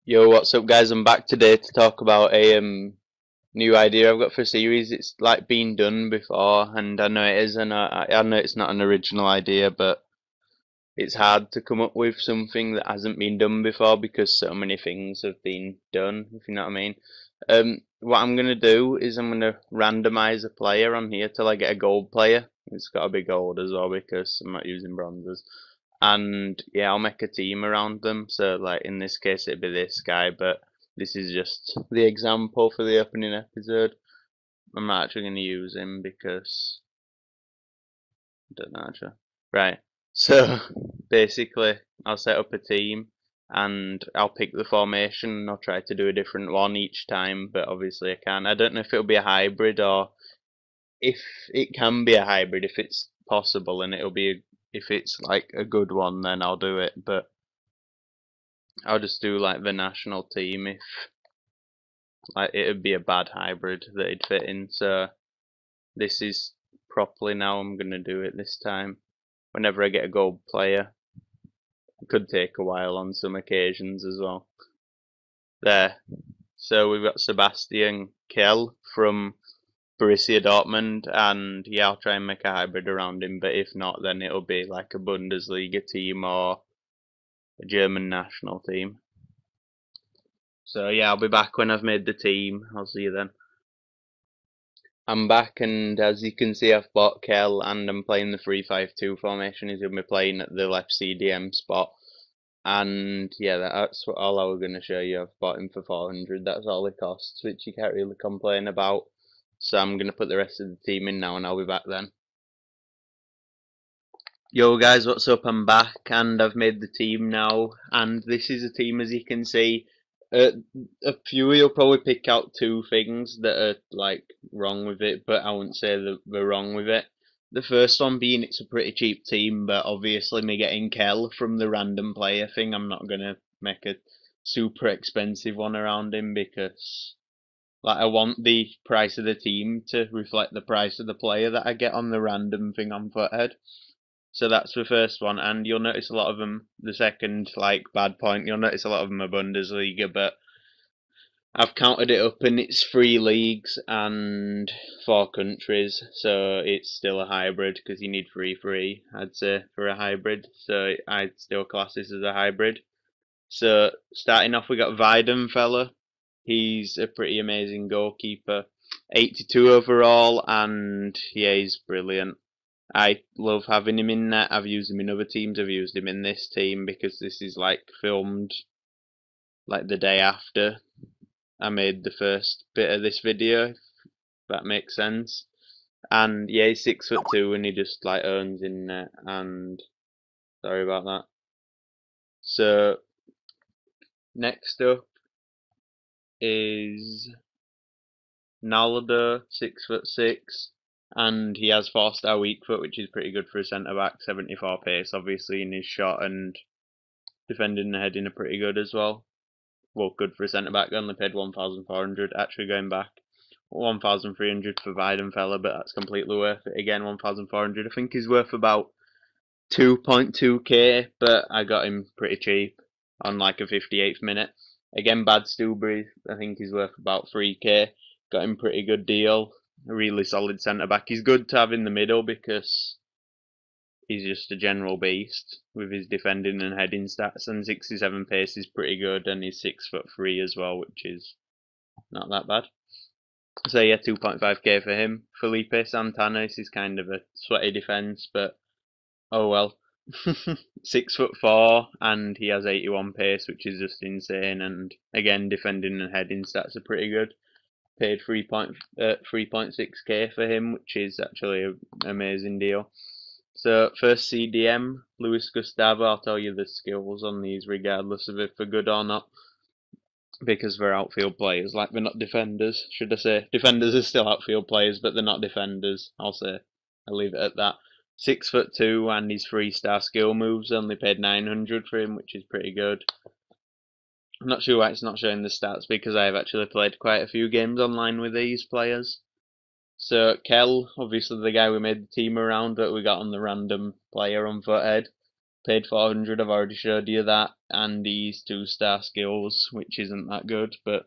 Yo, what's up, guys? I'm back today to talk about a new idea I've got for a series. It's like been done before, and I know it is, and I know it's not an original idea, but it's hard to come up with something that hasn't been done before because so many things have been done, if you know what I mean. What I'm gonna do is I'm gonna randomize a player on here till I get a gold player. It's got to be gold as well because I'm not using bronzes. And yeah, I'll make a team around them. So like in this case, it'd be this guy, but this is just the example for the opening episode. I'm not actually gonna use him because I don't know actually. Right. So basically, I'll set up a team and I'll pick the formation and I'll try to do a different one each time, but obviously I can't. I don't know if it'll be a hybrid or if it can be a hybrid, if it's possible, and if it's like a good one, then I'll do it. But I'll just do like the national team if like it'd be a bad hybrid that it'd fit in. So this is properly now. I'm gonna do it this time. Whenever I get a gold player, it could take a while on some occasions as well. There. So we've got Sebastian Kehl from Borussia Dortmund, and yeah, I'll try and make a hybrid around him. But if not, then it'll be like a Bundesliga team or a German national team. So yeah, I'll be back when I've made the team. I'll see you then. I'm back, and as you can see, I've bought Kehl, and I'm playing the 3-5-2 formation. He's going to be playing at the left CDM spot. And yeah, that's all I was going to show you. I've bought him for 400. That's all it costs, which you can't really complain about. So I'm going to put the rest of the team in now, and I'll be back then. Yo guys, what's up? I'm back and I've made the team now, and this is a team as you can see. Uh, a few of you'll probably pick out two things that are like wrong with it, but I wouldn't say that they're wrong with it. The first one being it's a pretty cheap team, but obviously me getting Kehl from the random player thing, I'm not gonna make a super expensive one around him because like I want the price of the team to reflect the price of the player that I get on the random thing on Foothead. So that's the first one, and you'll notice a lot of them. The second, like, bad point, you'll notice a lot of them are Bundesliga, but I've counted it up, and it's 3 leagues and 4 countries, so it's still a hybrid because you need 3, I'd say, for a hybrid. So I'd still class this as a hybrid. So starting off, we got Weidenfeller. He's a pretty amazing goalkeeper. 82 overall, and yeah, he's brilliant. I love having him in that. I've used him in other teams. I've used him in this team because this is like filmed like the day after I made the first bit of this video, if that makes sense. And yeah, he's 6'2" and he just like owns in net. And sorry about that. So next up is Naldo, 6'6", and he has 4-star weak foot, which is pretty good for a centre back. 74 pace, obviously, in his shot, and defending the heading are pretty good as well. Well, good for a centre back. Only paid 1,400. Actually, going back, 1,300 for Weidenfeller, but that's completely worth it. Again, 1,400. I think he's worth about 2.2k, but I got him pretty cheap on like a 58th minute. Again, Bad Stewbury, I think he's worth about 3k. Got him pretty good deal. A really solid centre back. He's good to have in the middle because he's just a general beast with his defending and heading stats, and 67 pace is pretty good, and he's 6'3" as well, which is not that bad. So yeah, 2.5k for him. Felipe Santana, this is kind of a sweaty defence, but oh well. 6'4", and he has 81 pace, which is just insane. And again, defending and heading stats are pretty good. Paid 3.6k for him, which is actually an amazing deal. So first CDM, Luis Gustavo. I'll tell you the skills on these, regardless of if they're good or not, because they're outfield players. Like they're not defenders, should I say? Defenders are still outfield players, but they're not defenders. I'll say. I'll leave it at that. 6'2", and his 3-star skill moves. Only paid 900 for him, which is pretty good. I'm not sure why it's not showing the stats because I have actually played quite a few games online with these players. So Kehl, obviously the guy we made the team around that we got on the random player on Foothead. Paid 400, I've already showed you that, and he's 2-star skills, which isn't that good, but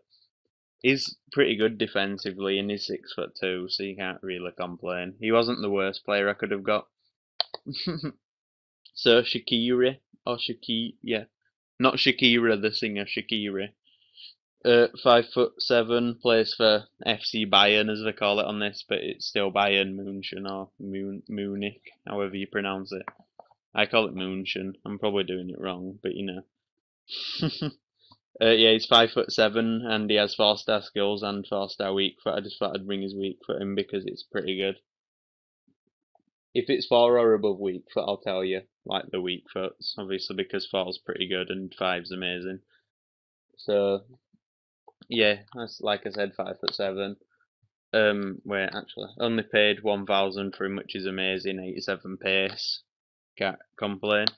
he's pretty good defensively, and he's 6'2", so you can't really complain. He wasn't the worst player I could have got. So Shakiri, or yeah, not Shakira the singer, Shakiri. 5'7", plays for FC Bayern as they call it on this, but it's still Bayern München or Munich, however you pronounce it. I call it München. I'm probably doing it wrong, but you know. Yeah, he's 5'7", and he has 4-star skills and 4-star weak foot. I just thought I'd bring his weak foot in because it's pretty good. If it's 4 or above weak foot, I'll tell you, like the weak foots, obviously, because 4's pretty good and 5's amazing. So, yeah, that's like I said, 5'7". Wait, actually, only paid 1,000 for him, which is amazing. 87 pace, can't complain.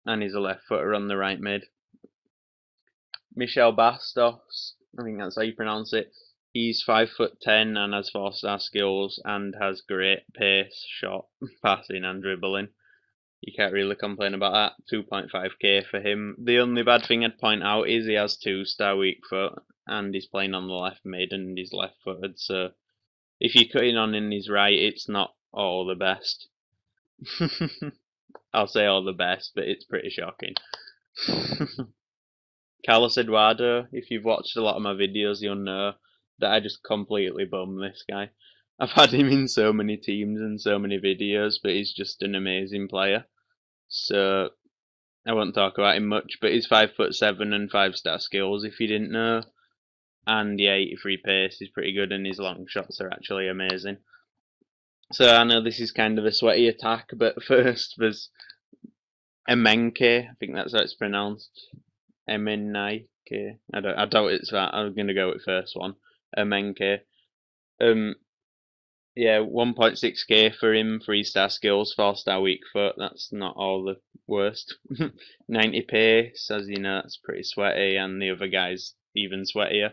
And he's a left footer on the right mid. Michel Bastos, I think that's how you pronounce it. He's 5'10" and has 4-star skills and has great pace, shot, passing and dribbling. You can't really complain about that. 2.5k for him. The only bad thing I'd point out is he has 2-star weak foot and he's playing on the left mid and he's left footed, so if you're cutting on in his right, it's not all the best. I'll say all the best, but it's pretty shocking. Carlos Eduardo, if you've watched a lot of my videos, you'll know that I just completely bum this guy. I've had him in so many teams and so many videos, but he's just an amazing player. So I won't talk about him much, but he's 5'7" and 5-star skills if you didn't know. And yeah, 83 pace is pretty good, and his long shots are actually amazing. So I know this is kind of a sweaty attack, but first there's Emenke, I think that's how it's pronounced. Emenike. I doubt it's that. I'm gonna go with first one. Emenke. Yeah, 1.6k for him, 3-star skills, 4-star weak foot. That's not all the worst. 90 pace, as you know, that's pretty sweaty, and the other guy's even sweatier.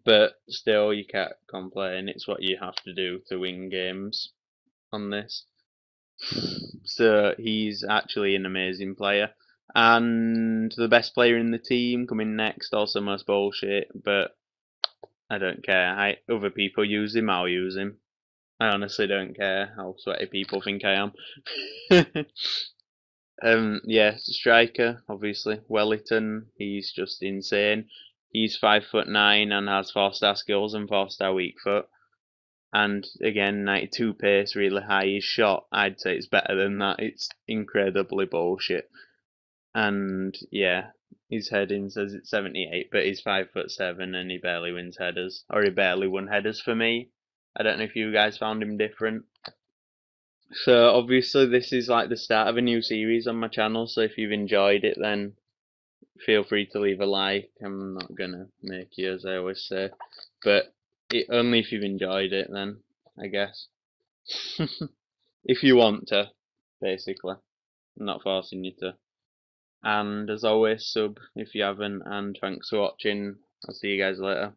But still, you can't complain. It's what you have to do to win games on this. So he's actually an amazing player. And the best player in the team coming next, also most bullshit, but I don't care. Other people use him, I'll use him. I honestly don't care how sweaty people think I am. Yeah, striker, obviously. Wellington, he's just insane. He's 5'9" and has 4-star skills and 4-star weak foot. And again, 92 pace, really high. His shot, I'd say it's better than that. It's incredibly bullshit. And yeah, his heading says it's 78, but he's 5'7" and he barely wins headers. Or he barely won headers for me. I don't know if you guys found him different. So obviously this is like the start of a new series on my channel, so if you've enjoyed it then feel free to leave a like. I'm not gonna make you, as I always say, but only if you've enjoyed it then, I guess. If you want to, basically. I'm not forcing you to. And as always, sub if you haven't, and thanks for watching. I'll see you guys later.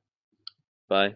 Bye.